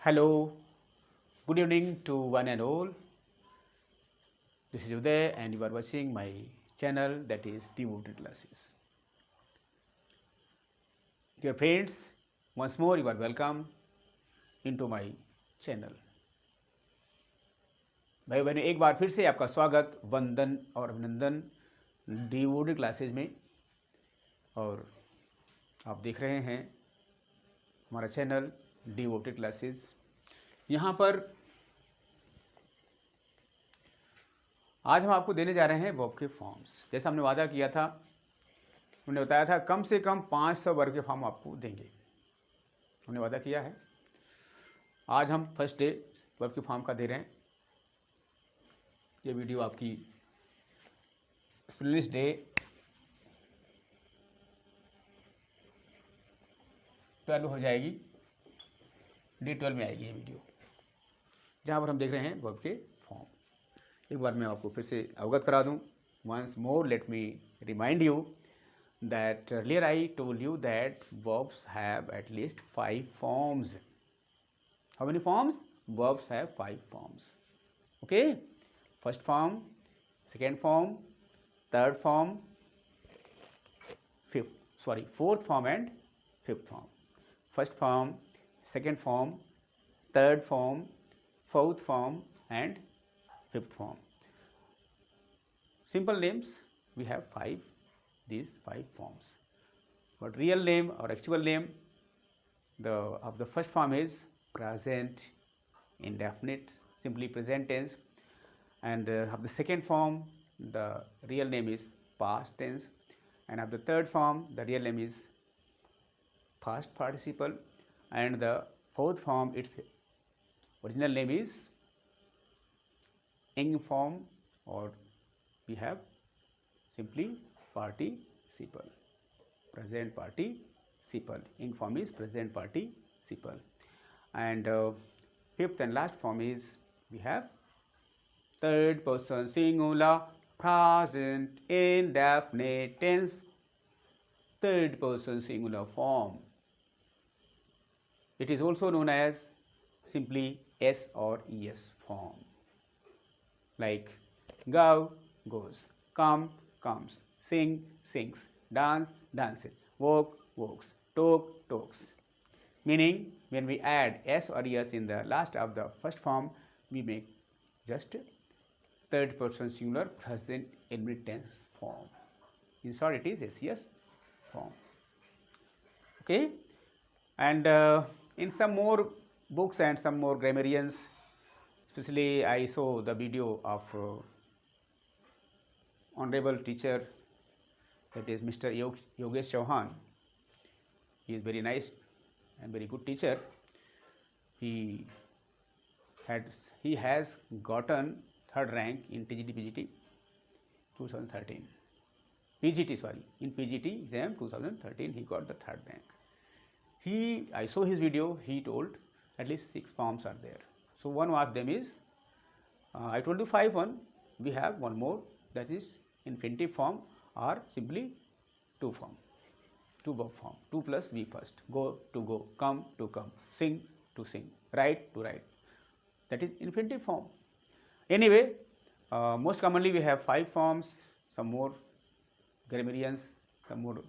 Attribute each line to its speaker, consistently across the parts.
Speaker 1: Hello, good evening to one and all. This is Uday and you are watching my channel, that is Devoted Classes. Dear friends, once more you are welcome into my channel. भाई बहनों, एक बार फिर से आपका स्वागत, वंदन और अभिनंदन डिवोटेड क्लासेज में। और आप देख रहे हैं हमारा चैनल डिवोटेड क्लासेज। यहाँ पर आज हम आपको देने जा रहे हैं वर्ब के फॉर्म्स। जैसा हमने वादा किया था, हमने बताया था कम से कम 500 वर्ब के फॉर्म आपको देंगे, हमने वादा किया है। आज हम फर्स्ट डे वर्ब के फॉर्म का दे रहे हैं। ये वीडियो आपकी स्पेलिश डे 12 हो जाएगी, D12 में आएगी ये वीडियो, जहाँ पर हम देख रहे हैं वर्ब के फॉर्म। एक बार मैं आपको फिर से अवगत करा दूं। Once more let me remind you that earlier I told you that verbs have at least 5 forms. How many forms? Verbs have 5 forms. Okay? First form, second form, third form, fourth form and fifth form. First form, second form, third form, fourth form and fifth form. Simple names, we have these 5 forms. But real name or actual name of the first form is present indefinite, simply present tense, and of the second form the real name is past tense, and of the third form the real name is past participle, and the fourth form its original name is ing form, or we have simply participle, present participle. Ing form is present participle. And fifth and last form is we have third person singular present indefinite tense, third person singular form. It is also known as simply S or ES form, like go, goes, come, comes, sing, sings, dance, dances, walk, walks, talk, talks. Meaning, when we add S or ES in the last of the first form, we make just third person singular present indefinite tense form. In short, it is SES form. Okay? And in some more books and some more grammarians, especially I saw the video of honorable teacher, that is Mr. Yogesh Chauhan. He is very nice and very good teacher. He has gotten third rank in TGT 2013. In PGT exam 2013 he got the third rank. I saw his video. He told at least 6 forms are there. So one of them is I told you 5 one. We have one more, that is infinitive form, or simply 2 form, 2 verb form, 2 plus V first, go to go, come to come, sing to sing, write to write. That is infinitive form. Anyway, most commonly we have 5 forms. Some more grammarians, some more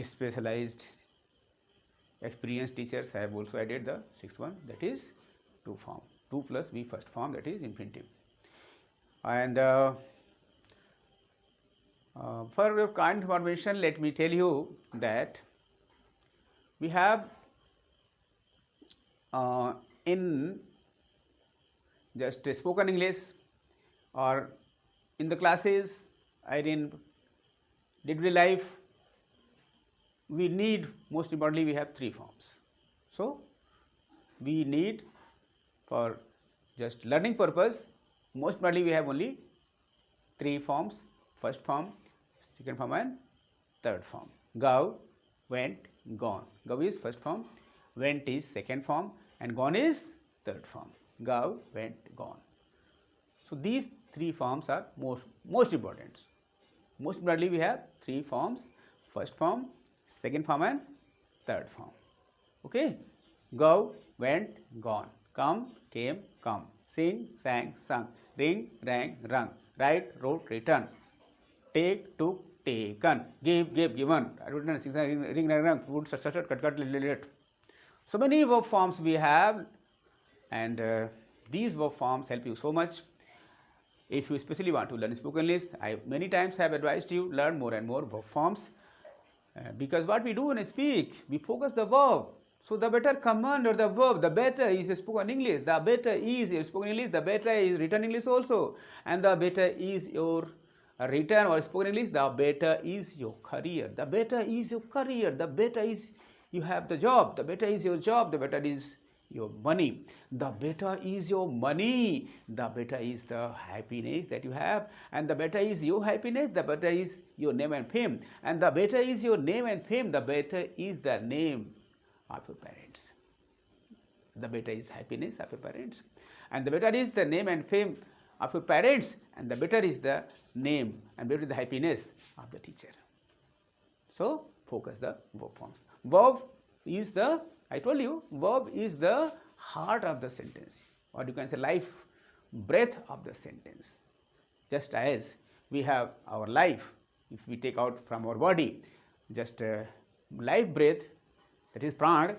Speaker 1: specialized experienced teachers have also added the 6th one, that is 2 form, 2 plus V first form, that is infinitive. And for your kind information, let me tell you that we have in just spoken English or in the classes or in day-to-day life, we need, most importantly, we have 3 forms. So we need, for just learning purpose, most importantly we have only 3 forms: first form, second form and third form. Go, went, gone. Go is first form, went is second form and gone is third form. Go, went, gone. So these 3 forms are most important. Most importantly we have 3 forms: first form, second form and third form. Okay. go, went, gone, come, came, come, sing, sang, sung, ring, rang, rung, write, wrote, return, take, took, taken, give, gave, given, return, sing, sang, ring, rang, rung, put, cut, cut, let. So many verb forms we have, and these verb forms help you so much. If you especially want to learn spoken English, I many times have advised you learn more and more verb forms, because what we do when we speak, we focus the verb. So the better command or the verb, the better is spoken English. The better is your spoken English, the better is written English also. And the better is your written or spoken English, the better is your career. The better is your career, the better is you have the job, the better is your job, the better is your money. The better is your money, the better is the happiness that you have. And the better is your happiness, the better is your name and fame. And the better is your name and fame, the better is the name of your parents. The better is the happiness of your parents. And the better is the name and fame of your parents. And the better is the name and better is the happiness of the teacher. So focus the verb forms. Verb is the, I told you, verb is the heart of the sentence, or you can say life breath of the sentence. Just as we have our life, if we take out from our body, just life breath, that is prana,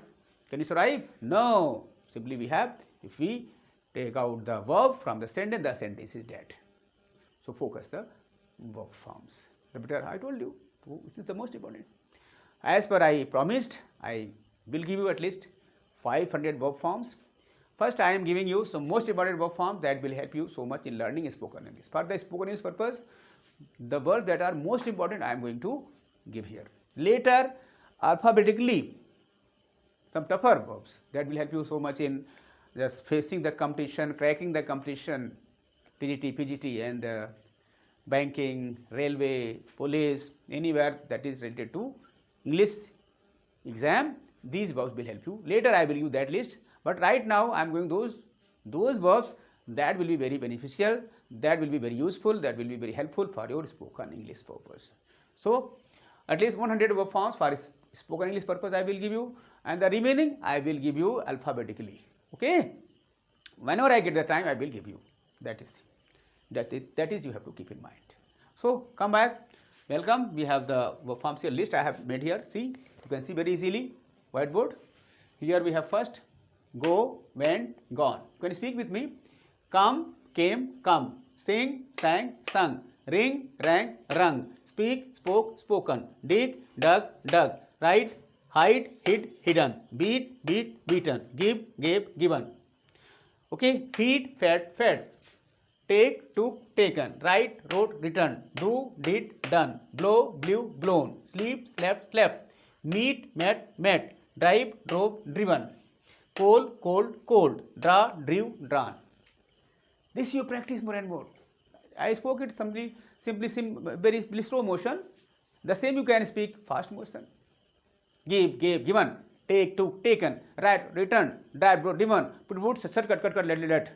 Speaker 1: can you survive? No. Simply we have, if we take out the verb from the sentence is dead. So focus the verb forms. The better, I told you, this is the most important. As per I promised, I will give you at least 500 verb forms. First, I am giving you some most important verb forms that will help you so much in learning spoken English. For the spoken English purpose, the verbs that are most important I am going to give here. Later, alphabetically, some tougher verbs that will help you so much in just facing the competition, cracking the competition, TGT, PGT, and banking, railway, police, anywhere that is related to English exam. These verbs will help you. Later I will give that list, but right now I am going those verbs that will be very beneficial, that will be very useful, that will be very helpful for your spoken English purpose. So at least 100 verb forms for spoken English purpose I will give you, and the remaining I will give you alphabetically. Okay, whenever I get the time I will give you. That is you have to keep in mind. So come back. Welcome. We have the verb forms here list I have made here. See, you can see very easily. Whiteboard. Here we have first go, went, gone. You can speak with me. Come, came, come. Sing, sang, sung. Ring, rang, rung. Speak, spoke, spoken. Dig, dug, dug. Write, hide, hid, hidden. Beat, beat, beaten. Give, gave, given. Okay. Feed, fed, fed. Take, took, taken. Write, wrote, written. Do, did, done. Blow, blew, blown. Sleep, slept, slept. Meet, met, met. Drive, drove, driven. Cold, cold, cold. Draw, drew, drawn. This you practice more and more. I spoke it simply very slow motion. The same you can speak fast motion. Give, gave, given. Take, took, taken. Write, written. Drive, drove, driven. Put, cut, let.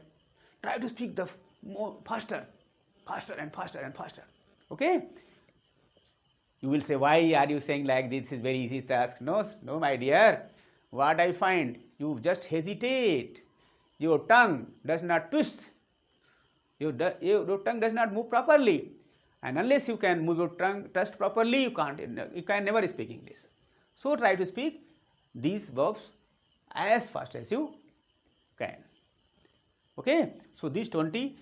Speaker 1: Try to speak the more faster and faster and faster. Okay. You will say, why are you saying like this is very easy task? No, my dear. What I find, you just hesitate. Your tongue does not twist. Your tongue does not move properly. And unless you can move your tongue twist properly, you can never speak English. So try to speak these verbs as fast as you can. Okay. So these 20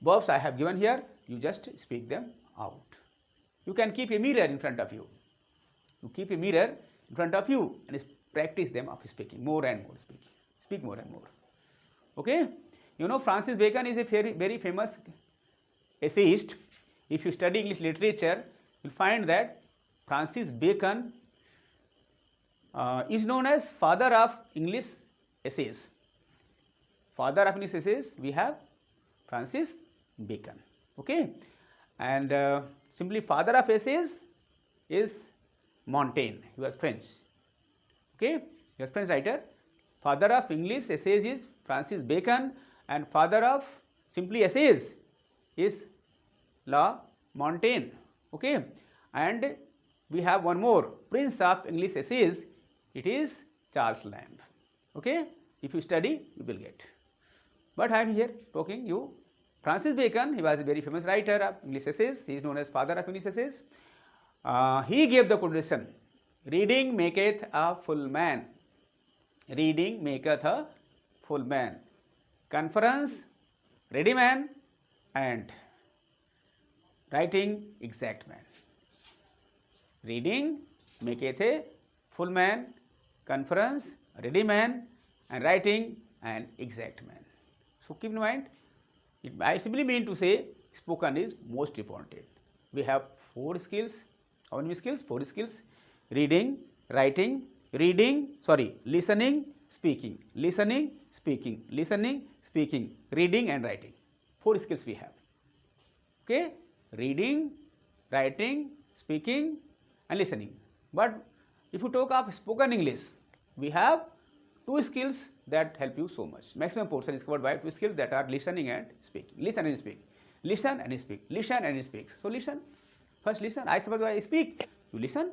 Speaker 1: verbs I have given here, you just speak them out. You can keep a mirror in front of you. You keep a mirror in front of you and practice them of speaking more and more. Speak more and more. Okay. You know, Francis Bacon is a very famous essayist. If you study English literature, you will find that Francis Bacon is known as father of English essays. Father of English essays, we have Francis Bacon. Okay. And simply father of essays is Montaigne. He was French. Okay. He was French writer. Father of English essays is Francis Bacon, and father of simply essays is La Montaigne. Okay. And we have one more, Prince of English essays. It is Charles Lamb. Okay, if you study you will get. But I am here talking you. Francis Bacon, he was a very famous writer of English essays. He is known as father of English essays. He gave the quotation, reading maketh a full man. Reading maketh a full man. Conference, ready man, and writing, exact man. Reading maketh a full man, conference, ready man, and writing, an exact man. So keep in mind, I simply mean to say spoken is most important. We have 4 skills. How many skills? 4 skills. Reading, writing, listening, speaking, listening, speaking, listening, speaking, reading and writing. 4 skills we have. Okay? Reading, writing, speaking and listening. But if you talk of spoken English, we have 2 skills that help you so much. Maximum portion is covered by 2 skills that are listening and speaking. Listen and speak. Listen and speak. Listen and speak. So listen. First listen. I suppose I speak. You listen.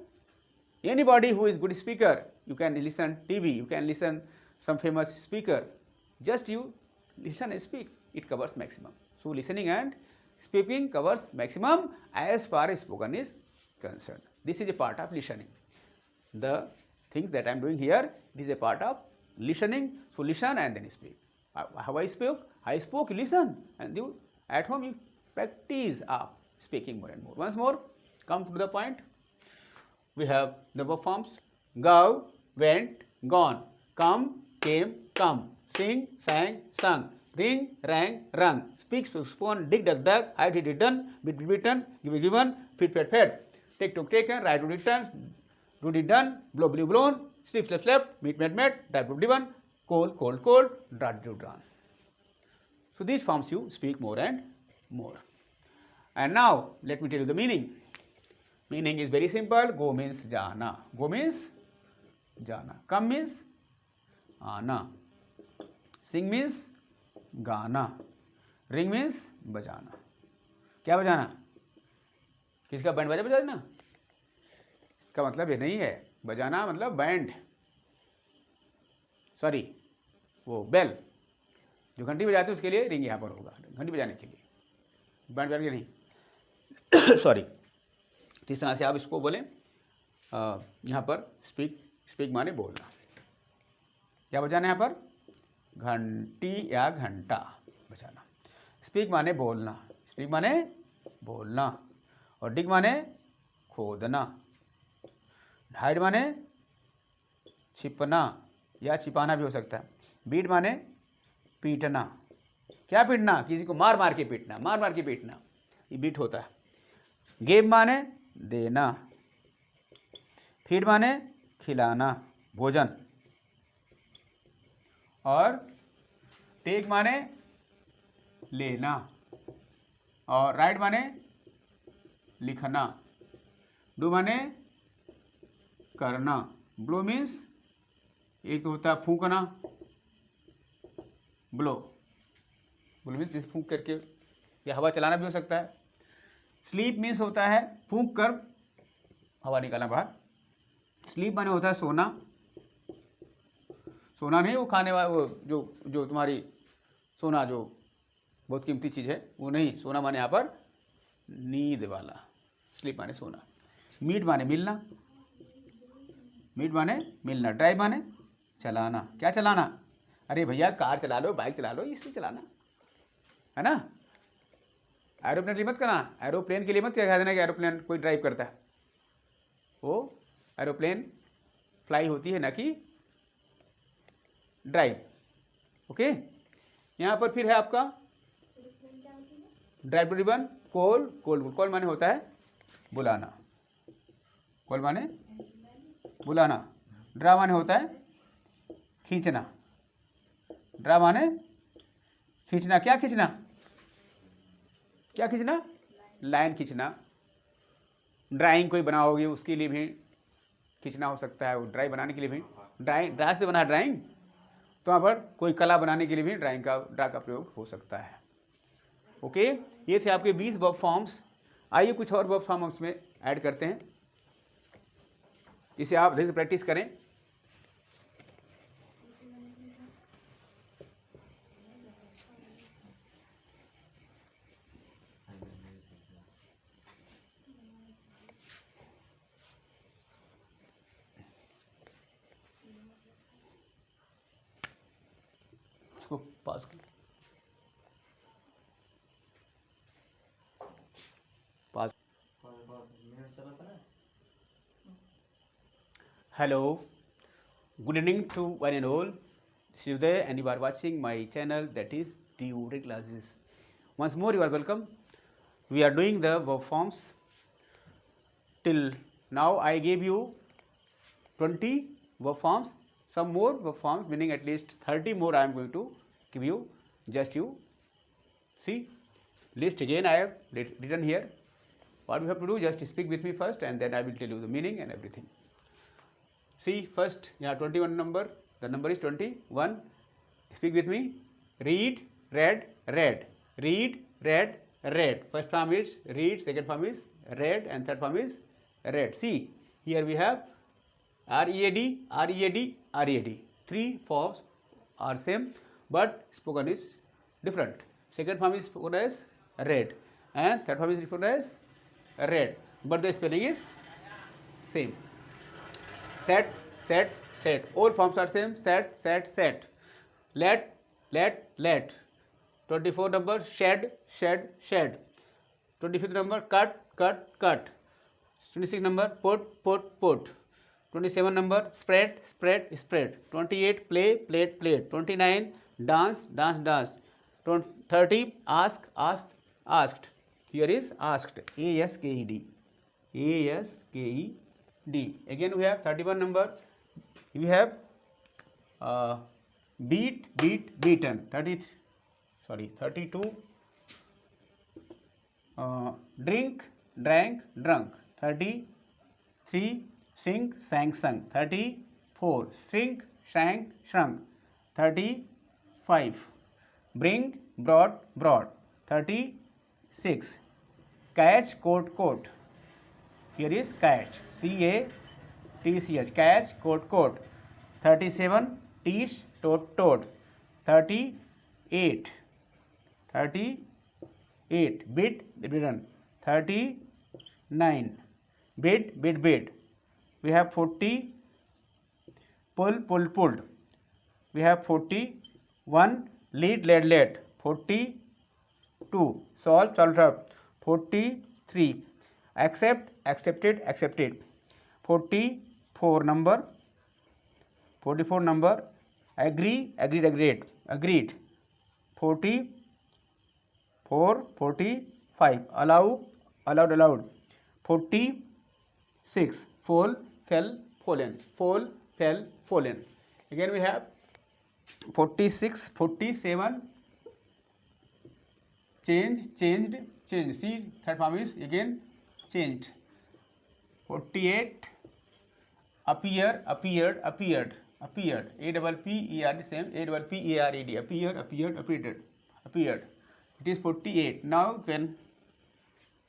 Speaker 1: Anybody who is good speaker, you can listen TV, you can listen some famous speaker. Just you listen and speak. It covers maximum. So listening and speaking covers maximum as far as spoken is concerned. This is a part of listening. The things that I am doing here, it is a part of listening. So listen and then speak. How I spoke? I spoke, listen, and you at home you practice of speaking more and more. Once more, come to the point. We have the verb forms: go, went, gone, come, came, come, sing, sang, sung, ring, rang, rung, speak, spoken, dig, dug, dug, hide, hid, hidden, bit, bitten, give, given, feed, fed, fed, take, took, taken, write, would, written, do, did, done, blow, blew, blown, sleep, slept, slept, meet, met, met, drive, driven, cold, cold, cold, drawn, drawn. So these forms you speak more and more. And now let me tell you the meaning. Meaning is very simple. Go means jana. Go means jana. Come means आना. Sing means गाना. Ring means बजाना. क्या बजाना? किसका band बाजा बजाना? इसका मतलब ये नहीं है. बजाना मतलब बैंड. सॉरी, वो बेल जो घंटी बजाते हैं उसके लिए रिंग यहाँ पर होगा. घंटी बजाने के लिए, बैंड बजाने के लिए नहीं. सॉरी. इस तरह से आप इसको बोलें. यहाँ पर स्पीक माने बोलना. क्या बजाना है यहाँ पर? घंटी या घंटा बजाना. स्पीक माने बोलना. स्पीक माने बोलना. और डिग माने खोदना. हाइड माने छिपना या छिपाना भी हो सकता है. बीट माने पीटना. क्या पीटना? किसी को मार मार के पीटना. मार मार के पीटना, ये बीट होता है. गेव माने देना. फीड माने खिलाना, भोजन. और टेक माने लेना. और राइट माने लिखना. डू माने करना. ब्लो मीन्स एक तो होता है फूंकना. ब्लो मीन्स जिस फूंक करके या हवा चलाना भी हो सकता है. स्लीप मीन्स होता है फूंक कर हवा निकालना बाहर. स्लीप माने होता है सोना. सोना नहीं वो खाने वाला, वो जो तुम्हारी सोना जो बहुत कीमती चीज़ है वो नहीं. सोना माने यहाँ पर नींद वाला. स्लीप माने सोना. मीट माने मिलना. मीट माने मिलना. ड्राइव माने चलाना. क्या चलाना? अरे भैया कार चला लो, बाइक चला लो, इससे चलाना है ना. एरोप्लेन के लिए मत करना. एरोप्लेन के लिए मत कह देना कि एरोप्लेन कोई ड्राइव करता है. वो एरोप्लेन फ्लाई होती है ना कि ड्राइव. ओके. यहाँ पर फिर है आपका ड्राइव रिबन. कॉल माने होता है बुलाना. कॉल माने बुलाना. ड्रा माने होता है खींचना. ड्रा माने खींचना. क्या खींचना? क्या खींचना? लाइन खींचना. ड्राइंग कोई बनाओगे उसके लिए भी खींचना हो सकता है. वो ड्राइंग बनाने के लिए भी ड्रा से बना ड्राइंग, तो यहाँ पर कोई कला बनाने के लिए भी ड्रा का प्रयोग हो सकता है. ओके. ये थे आपके 20 वर्ब फॉर्म्स. आइए कुछ और वर्ब फॉर्म उसमें ऐड करते हैं. इसे आप धीरे से प्रैक्टिस करें. इसको पॉज कर, pause. Hello, good evening to one and all. This is Uday and you are watching my channel, that is Theory Classes. Once more you are welcome. We are doing the verb forms. Till now I gave you 20 verb forms. Some more verb forms, meaning at least 30 more I am going to give you. Just you see list again I have written here. What we have to do, just speak with me first and then I will tell you the meaning and everything. See first, यहाँ 21 number, the number is 21. Speak with me. Read, read, read. Read, read, read. First form is read, second form is read, and third form is read. See, here we have R-E-A-D, R-E-A-D, R-E-A-D. Three forms are same, but spoken is different. Second form is spoken as read, and third form is spoken as read, but the spelling is same. Set, set, set. All forms are same. Set, set, set. Let, let, let. 24 number, shed, shed, shed. 25th number, cut, cut, cut. 26 number, put, put, put. 27 number, spread, spread, spread. 28, play, played, played. 29, dance, dance, dance. 30, ask, asked, asked. Here is asked. A-S-K-E-D. A-S-K-E-D. Again we have 31 number. We have beat, beat, beaten. 32. Drink, drank, drunk. 33. Sing, sang, sung. 34. Shrink, shrank, shrunk. 35. Bring, brought, brought. 36. Catch, caught, caught. Here is catch. C-A-T-C-H. Catch, caught, caught. 37. Teach, taught, taught. 38. Bid, bidden. 39. Bid, bid, bid. We have 40. Pull, pulled, pulled. We have 41. Lead, led, led. 42. Solve, solved, solved. 43. Accept, accepted, accepted. 44 number. Agree, agreed, agreed, agreed. 44, 45. Allow, allowed, allowed. 46. Fall, fell, fallen. Fall, fell, fallen. Again we have 46, 47. Change, changed, changed. See, third form is again changed. 48. Appear, appeared, appeared, appeared. A-P-P-E-R-D, same. A-P-P-E-R-E-D. Appear, appeared, appeared, appeared. It is 48. Now then,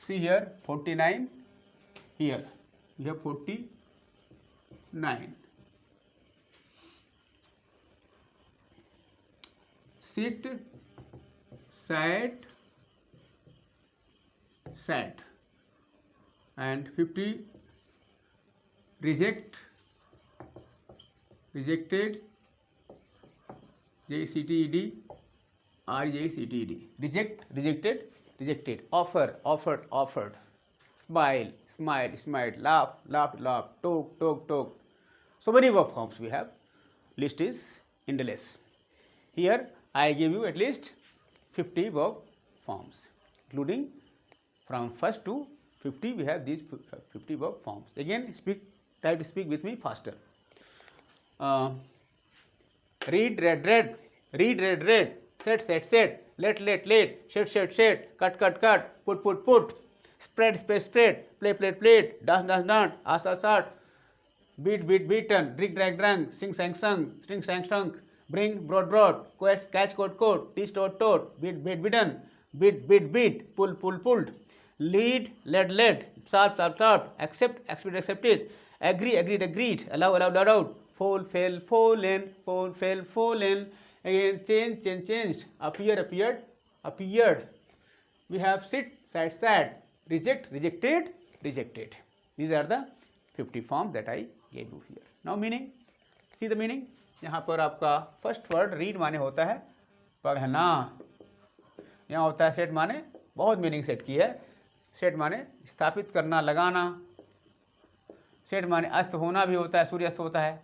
Speaker 1: see here 49. Here we have 49. Sit, sat, sat. And 50. Reject, rejected. J-E-C-T-E-D, R-E-J-C-T-E-D. Reject, rejected, rejected. Offer, offered, offered. Smile, smiled, smiled. Laugh, laughed, laughed. Talk, talk, talk. So many verb forms we have. List is endless. Here I give you at least 50 verb forms, including from first to 50 we have these 50 verb forms. Again try to speak with me faster. Read, read, read. Read, read, read. Set, set, set. Let, let, let. Shed, shed, shed. Cut, cut, cut. Put, put, put. Spread, spread, spread. Play, play, played. Dance, dance, dance. Ask, ask, ask. Beat, beat, beaten. Drink, drank, drank. Sing, sang, sung. String, sang, shrunk. Bring, brought, brought. Catch, caught, caught. Teach, taught, taught. Beat, beat, beaten. Beat, beat, beat. Pull, pull, pulled. Lead, led, led. Sharp, sharp, sharp. Accept, accepted, accepted. Agree, agreed, agreed. Allow, allowed, allowed. Fall, fell, fallen. Fall, fell, fallen. Again, change, change, changed. Appear, appeared, appeared. We have sit, sat, sat. Reject, rejected, rejected. These are the 50 forms that I gave you here. Now meaning, see the meaning. यहाँ पर आपका first word read माने होता है पढ़ना। यहाँ होता है सेट माने बहुत मीनिंग सेट की है। सेट माने स्थापित करना, लगाना। सेट माने अस्त होना भी होता है, सूर्य अस्त होता है,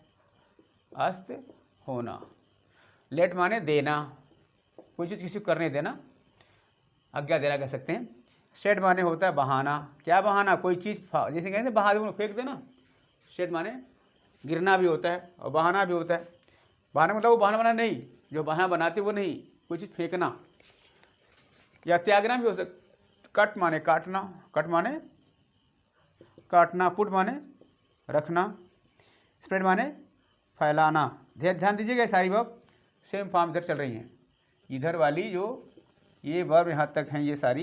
Speaker 1: अस्त होना। लेट माने देना, कोई चीज़ किसी को करने देना, आज्ञा देना कह सकते हैं। सेट माने होता है बहाना। क्या बहाना? कोई चीज़ जैसे कहते हैं बहा दो, फेंक देना। सेट माने गिरना भी होता है और बहाना भी होता है। बहाना मतलब वो बहाना बनाना नहीं, जो बहाना बनाते वो नहीं, कोई चीज़ फेंकना या त्यागना भी हो सकता। कट माने काटना, कट माने काटना। पुट माने रखना। स्प्रेड माने फैलाना। ध्यान दीजिएगा, सारी वर्ब सेम फॉर्म इधर चल रही हैं। इधर वाली जो ये वर्ब यहाँ तक हैं, ये सारी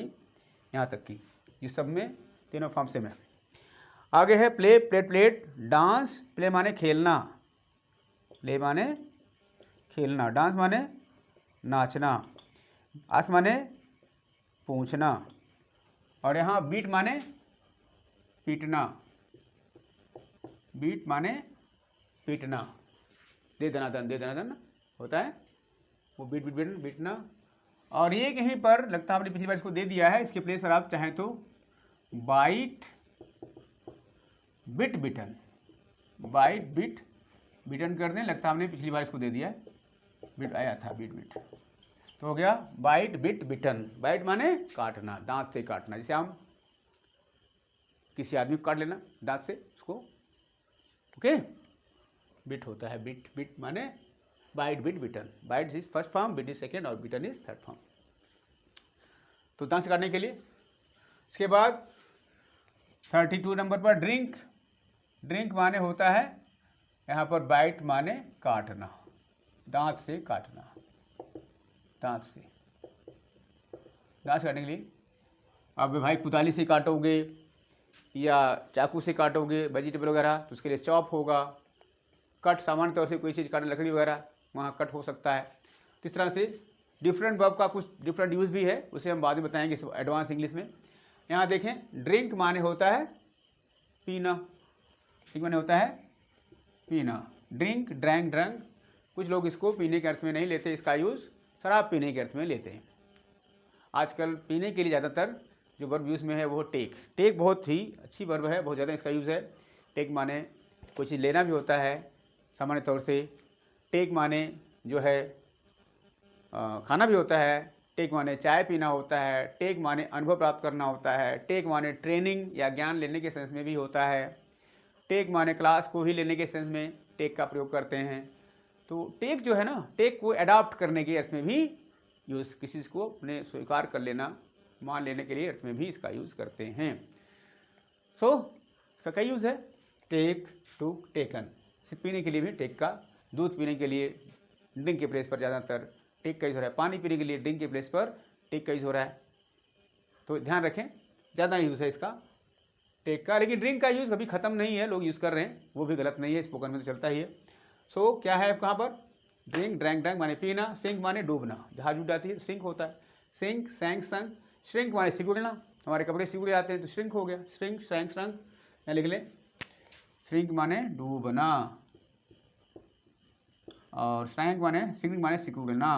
Speaker 1: यहाँ तक की, ये सब में तीनों फॉर्म सेम है। आगे है play, plate, plate, dance. Play माने खेलना, प्ले माने खेलना। डांस माने नाचना। आस माने पूछना। और यहाँ बीट माने पीटना, बीट माने पीटना। दे दना दन होता है वो, बीट बीट बीट बीटना। और ये कहीं पर लगता है आपने पिछली बार इसको दे दिया है, इसके प्लेस पर आप चाहें तो bite bit bitten, bite bit बिटन कर दें। लगता है हमने पिछली बार इसको दे दिया है, बिट आया था, बिट बिट तो हो गया बाइट बिट बिटन। बाइट माने काटना, दांत से काटना। जैसे हम किसी आदमी को काट लेना दांत से, उसको ओके। बिट होता है, बिट बिट माने bite bit bitten. Bite is first form, bit is second और बिटन इज थर्ड फॉर्म। तो दांत से काटने के लिए। इसके बाद 32 नंबर पर ड्रिंक। ड्रिंक माने होता है यहाँ पर बाइट माने काटना, दांत से काटना, दांत से काटने के लिए। अब भाई कुदाली से काटोगे या चाकू से काटोगे वेजिटेबल वगैरह तो उसके लिए चॉप होगा। कट सामान्य तौर से कोई चीज़ काटने, लकड़ी वगैरह, वहाँ कट हो सकता है। तो इस तरह से डिफरेंट वर्ब का कुछ डिफरेंट यूज़ भी है, उसे हम बाद में बताएंगे एडवांस इंग्लिश में। यहाँ देखें, ड्रिंक माने होता है पीना, ठीक माने होता है पीना। Drink, drank, drunk. कुछ लोग इसको पीने के अर्थ में नहीं लेते, इसका यूज़ शराब पीने के अर्थ में लेते हैं। आजकल पीने के लिए ज़्यादातर जो वर्ब यूज़ में है वो टेक। टेक बहुत ही अच्छी वर्ब है, बहुत ज़्यादा इसका यूज़ है। टेक माने कोई चीज़ लेना भी होता है सामान्य तौर से। टेक माने जो है खाना भी होता है। टेक माने चाय पीना होता है। टेक माने अनुभव प्राप्त करना होता है। टेक माने ट्रेनिंग या ज्ञान लेने के सेंस में भी होता है। टेक माने क्लास को ही लेने के सेंस में टेक का प्रयोग करते हैं। तो टेक जो है ना, टेक को अडॉप्ट करने के अर्थ में भी यूज़, किसी को अपने स्वीकार कर लेना, मान लेने के लिए अर्थ में भी इसका यूज़ करते हैं। सो इसका कई यूज़ है। Take, took, taken. सिर्फ पीने के लिए भी टेक का, दूध पीने के लिए ड्रिंक के प्लेस पर ज़्यादातर टेक का यूज़ हो रहा है। पानी पीने के लिए ड्रिंक के प्लेस पर टेक का यूज़ हो रहा है। तो ध्यान रखें, ज़्यादा यूज़ है इसका टेक का। लेकिन ड्रिंक का यूज़ कभी ख़त्म नहीं है, लोग यूज़ कर रहे हैं, वो भी गलत नहीं है, स्पोकन में तो चलता ही है। सो क्या है कहाँ पर? ड्रिंक, ड्रैंक, ड्रैंक माने पीना। सिंक माने डूबना, जहाज डूब जाती है सिंक होता है। सिंक, सैंक, संक। श्रिंक माने सिकुड़ना, हमारे कपड़े सिकुड़ जाते हैं तो श्रिंक हो गया। श्रिंक, सैंक, संक, यहाँ लिख लें। श्रिंक माने डूबना और सैंक माने, सिंक माने सिकुड़ना,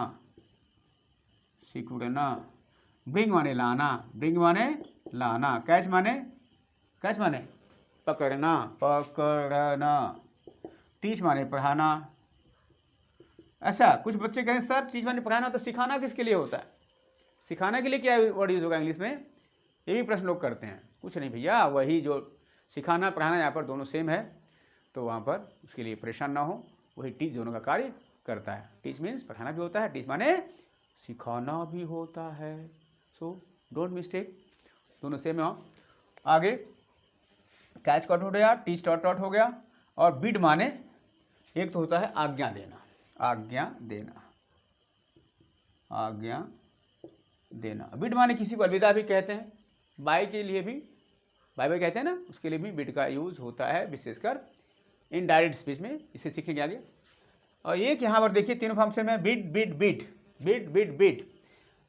Speaker 1: सिकुड़ना। ब्रिंग माने लाना, ब्रिंग माने लाना। कैच माने, कैच माने पकड़ना, पकड़ना। टीच माने पढ़ाना। अच्छा, कुछ बच्चे कहें सर टीच माने पढ़ाना, तो सिखाना किसके लिए होता है? सिखाने के लिए क्या वर्ड यूज़ होगा इंग्लिश में? ये भी प्रश्न लोग करते हैं। कुछ नहीं भैया, वही जो सिखाना पढ़ाना यहाँ पर दोनों सेम है, तो वहाँ पर उसके लिए परेशान ना हो, वही टीच दोनों का कार्य करता है। टीच मीन्स पढ़ाना भी होता है, टीच माने सिखाना भी होता है। सो डोंट मिस्टेक, दोनों सेम है। आगे कैच कट हो गया, टीच टॉट टॉट हो गया। और बिड माने एक तो होता है आज्ञा देना, आज्ञा देना, आज्ञा देना। बिड माने किसी को अलविदा भी कहते हैं, बाय के लिए भी बाय बाय कहते हैं ना, उसके लिए भी बिड का यूज़ होता है, विशेषकर इनडायरेक्ट स्पीच में, इसे सीखेंगे आगे। और एक यहाँ पर देखिए तीनों फॉर्म से में bid bid bid bid bid bid.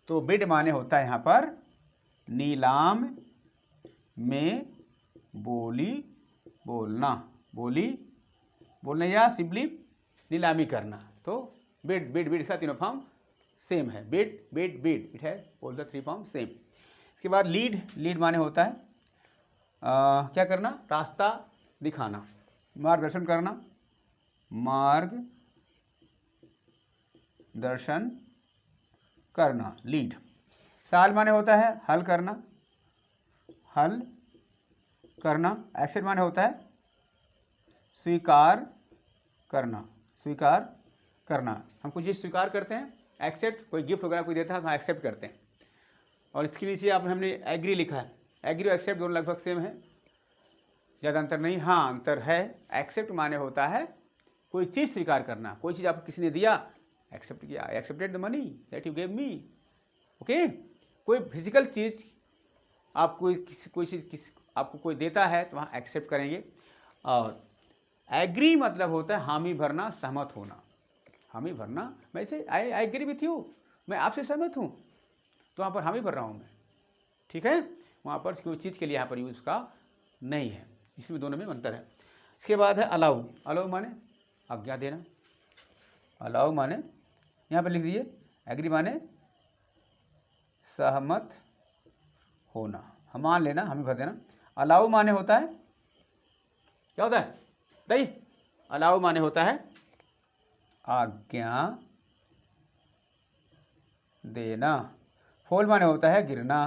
Speaker 1: तो बिड माने होता है यहाँ पर नीलाम में बोली बोलना, बोली बोलना या सिंपली नीलामी करना। तो बिड बिड बिड का तीनों फॉर्म सेम है, बिड बिड बिड, इट है all the three form same. इसके बाद लीड, लीड माने होता है क्या करना, रास्ता दिखाना, मार्गदर्शन करना, मार्ग दर्शन करना, लीड। साल माने होता है हल करना, हल करना। एक्सेप्ट माने होता है स्वीकार करना, स्वीकार करना। हम कुछ चीज़ स्वीकार करते हैं, एक्सेप्ट, कोई गिफ्ट वगैरह कोई देता है तो हम एक्सेप्ट करते हैं। और इसके नीचे आप हमने एग्री लिखा है, एग्री और एक्सेप्ट दोनों लगभग सेम है, ज़्यादा अंतर नहीं। हाँ अंतर है, एक्सेप्ट माने होता है कोई चीज़ स्वीकार करना, कोई चीज़ आपको किसी ने दिया, एक्सेप्ट किया, I accepted the money that you gave me. Okay, कोई फिजिकल चीज़ आपको कोई चीज़ आपको कोई देता है तो वहाँ एक्सेप्ट करेंगे। और एग्री मतलब होता है हामी भरना, सहमत होना, हामी भरना। वैसे आई एग्री विथ यू, मैं आपसे सहमत हूँ, तो वहाँ पर हामी भर रहा हूँ मैं, ठीक है। वहाँ पर कोई चीज़ के लिए यहाँ पर यूज़ का नहीं है, इसमें दोनों में अंतर है। इसके बाद है अलाउ, अलाउ माने आज्ञा देना, अलाउ माने यहाँ पर लिख दीजिए, एग्री माने सहमत होना, हम मान लेना, हामी भर देना। अलाउ माने होता है क्या होता है नहीं, अलाउ माने होता है आज्ञा देना। फॉल माने होता है गिरना,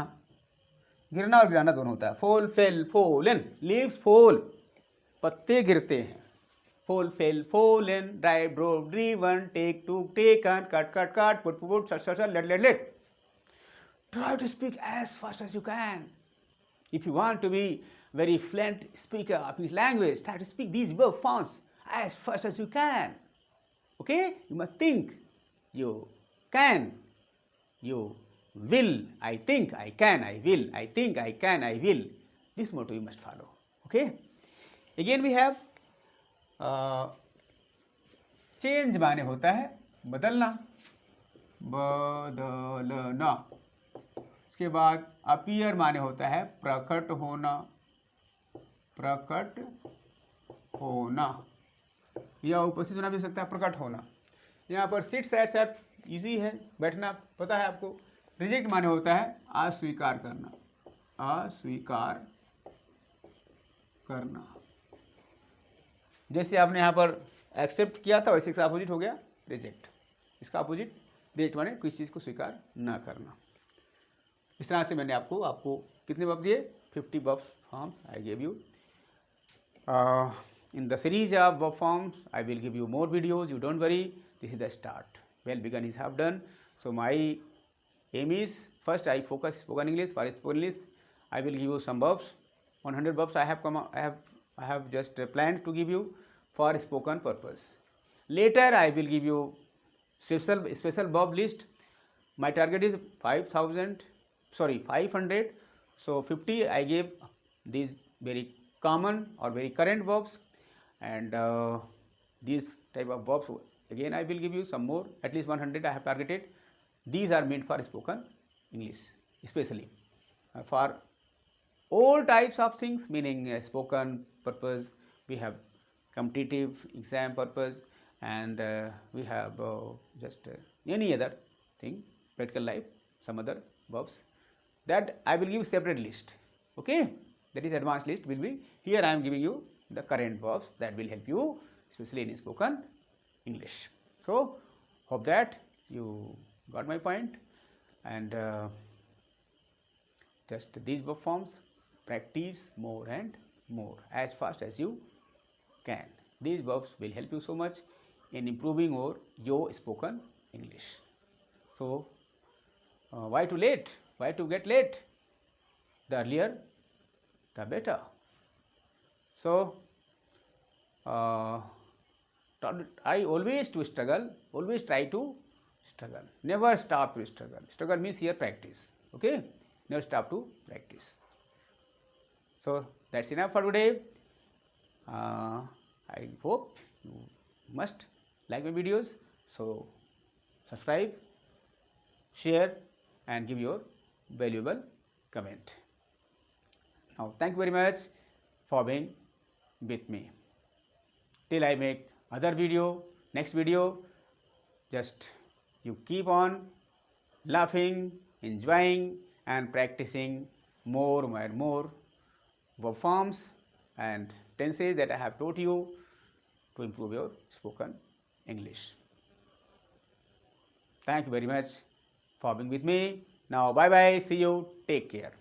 Speaker 1: गिरना और गिराना दोनों होता है। Fall, fell, fallen, leaves fall, पत्ते गिरते हैं। Fall, fell, fallen, drive, drove, driven, take, took, taken, cut, cut, cut, put, put, such, such, let, let, let. Try to speak as fast as you can. If you want to be very fluent speaker of English language, try to speak these verb forms as fast as you can. Okay? You must think. You can. You will. I think, I can, I will. I think, I can, I will. This motto you must follow. Okay? Again we have change माने होता है बदलना, बदलना। उसके बाद appear माने होता है प्रकट होना, प्रकट होना, या उपस्थित होना भी हो सकता है, प्रकट होना। यहाँ पर सिट, सैट, सैट इजी है, बैठना पता है आपको। रिजेक्ट माने होता है अस्वीकार करना, अस्वीकार करना। जैसे आपने यहाँ पर एक्सेप्ट किया था वैसे इसका अपोजिट हो गया रिजेक्ट। इसका अपोजिट रिजेक्ट माने किसी चीज़ को स्वीकार ना करना। इस तरह से मैंने आपको कितने वर्ब दिए, 50 verb form I give you. In the series of verb forms I will give you more videos, you don't worry, this is the start, well begun is half done. So my aim is, first I focus spoken English. For spoken English I will give you some verbs, 100 verbs I have just planned to give you for spoken purpose. Later I will give you special verb list. My target is 500, so 50 I gave these very common or very current verbs, and these type of verbs again I will give you some more, at least 100 I have targeted. These are meant for spoken English, especially for all types of things, meaning spoken purpose, we have competitive exam purpose, and we have just any other thing, practical life, some other verbs, that I will give separate list. Okay, that is advanced list will be here. I am giving you the current verbs that will help you especially in spoken English. So hope that you got my point, and just these verb forms practice more and more as fast as you can. These verbs will help you so much in improving your spoken English. So why too late? Why to get late? The earlier the better. So I always to struggle, always try to struggle, never stop to struggle. Struggle means here practice. Okay, never stop to practice. So that's enough for today. I hope you must like my videos, so subscribe, share and give your valuable comment. Now thank you very much for being with me. Till I make other video, next video, just you keep on laughing, enjoying, and practicing more and more verb forms and tenses that I have taught you to improve your spoken English. Thank you very much for being with me. Now, bye bye. See you. Take care.